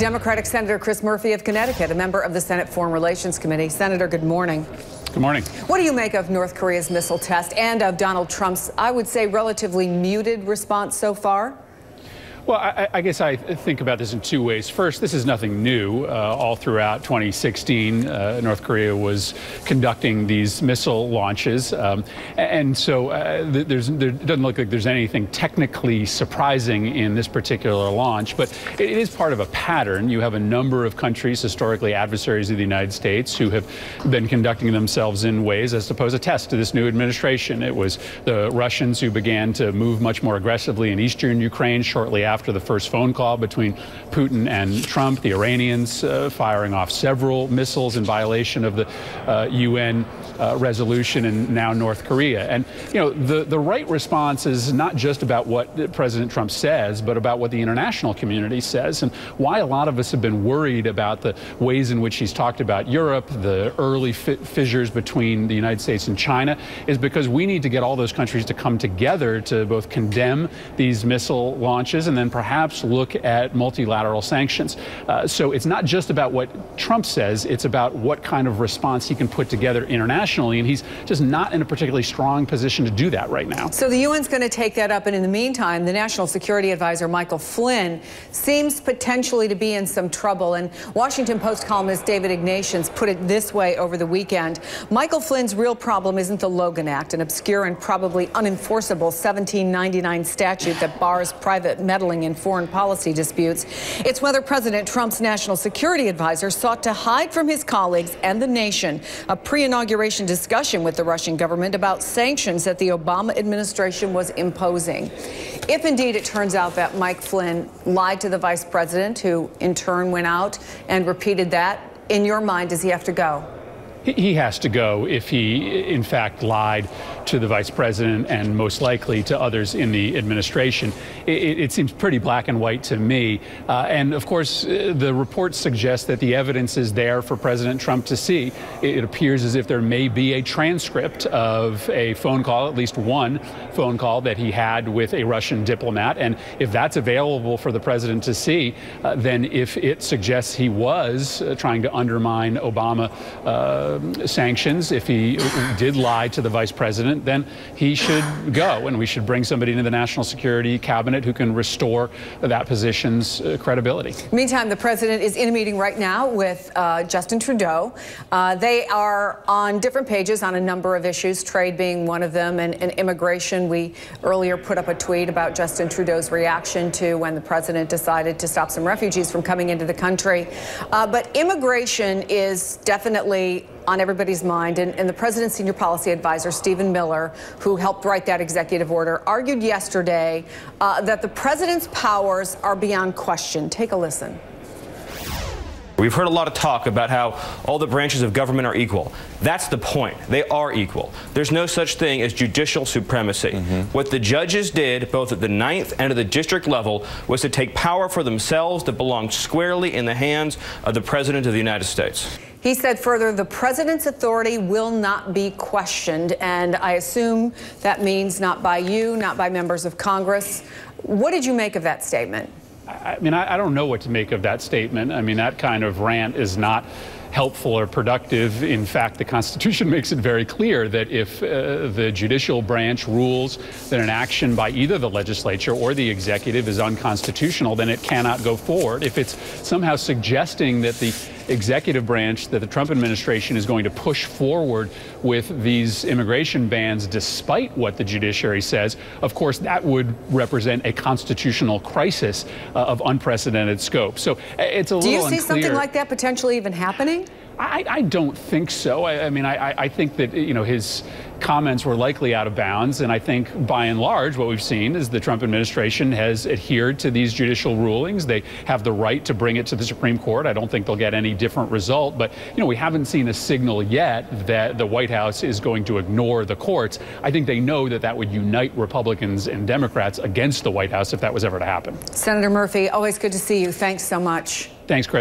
Democratic Senator Chris Murphy of Connecticut, a member of the Senate Foreign Relations Committee. Senator, good morning. Good morning. What do you make of North Korea's missile test and of Donald Trump's, I would say, relatively muted response so far? Well, I guess I think about this in two ways. First, this is nothing new. All throughout 2016, North Korea was conducting these missile launches. And so there doesn't look like there's anything technically surprising in this particular launch, but it is part of a pattern. You have a number of countries, historically adversaries of the United States, who have been conducting themselves in ways as to pose a test to this new administration. It was the Russians who began to move much more aggressively in eastern Ukraine shortly after the first phone call between Putin and Trump, the Iranians firing off several missiles in violation of the UN resolution, and now North Korea. And, you know, the right response is not just about what President Trump says, but about what the international community says, and why a lot of us have been worried about the ways in which he's talked about Europe, the early fissures between the United States and China, is because we need to get all those countries to come together to both condemn these missile launches and then perhaps look at multilateral sanctions. So it's not just about what Trump says, it's about what kind of response he can put together internationally, and he's just not in a particularly strong position to do that right now. So the UN's going to take that up, and in the meantime, the National Security Advisor Michael Flynn seems potentially to be in some trouble, and Washington Post columnist David Ignatius put it this way over the weekend. Michael Flynn's real problem isn't the Logan Act, an obscure and probably unenforceable 1799 statute that bars private meddling in foreign policy disputes. It's whether President Trump's national security advisor sought to hide from his colleagues and the nation a pre-inauguration discussion with the Russian government about sanctions that the Obama administration was imposing. If indeed it turns out that Mike Flynn lied to the vice president, who in turn went out and repeated that, in your mind, does he have to go? He has to go if he, in fact, lied to the vice president and most likely to others in the administration. It seems pretty black and white to me. And, of course, the reports suggest that the evidence is there for President Trump to see. It appears as if there may be a transcript of a phone call, at least one phone call that he had with a Russian diplomat. And if that's available for the president to see, then if it suggests he was trying to undermine Obama sanctions, if he did lie to the vice president, then he should go, and we should bring somebody into the national security cabinet who can restore that position's credibility. Meantime, the president is in a meeting right now with Justin Trudeau. They are on different pages on a number of issues, trade being one of them, and immigration. We earlier put up a tweet about Justin Trudeau's reaction to when the president decided to stop some refugees from coming into the country. But immigration is definitely on everybody's mind, and the president's senior policy advisor, Stephen Miller, who helped write that executive order, argued yesterday that the president's powers are beyond question. Take a listen. We've heard a lot of talk about how all the branches of government are equal. That's the point. They are equal. There's no such thing as judicial supremacy. What the judges did, both at the 9th and at the district level, was to take power for themselves that belonged squarely in the hands of the President of the United States. He said further, the president's authority will not be questioned, and I assume that means not by you, not by members of Congress. What did you make of that statement? I mean, I don't know what to make of that statement. I mean, that kind of rant is not helpful or productive. In fact, the Constitution makes it very clear that if the judicial branch rules that an action by either the legislature or the executive is unconstitutional, then it cannot go forward. If it's somehow suggesting that the executive branch, that the Trump administration is going to push forward with these immigration bans despite what the judiciary says, of course, that would represent a constitutional crisis of unprecedented scope. So it's a little unclear. Do you see something like that potentially even happening? I don't think so. I mean, I think that, you know, his comments were likely out of bounds, and I think by and large what we've seen is the Trump administration has adhered to these judicial rulings. They have the right to bring it to the Supreme Court. I don't think they'll get any different result, but, you know, we haven't seen a signal yet that the White House is going to ignore the courts. I think they know that that would unite Republicans and Democrats against the White House if that was ever to happen. Senator Murphy, always good to see you. Thanks so much. Thanks, Chris.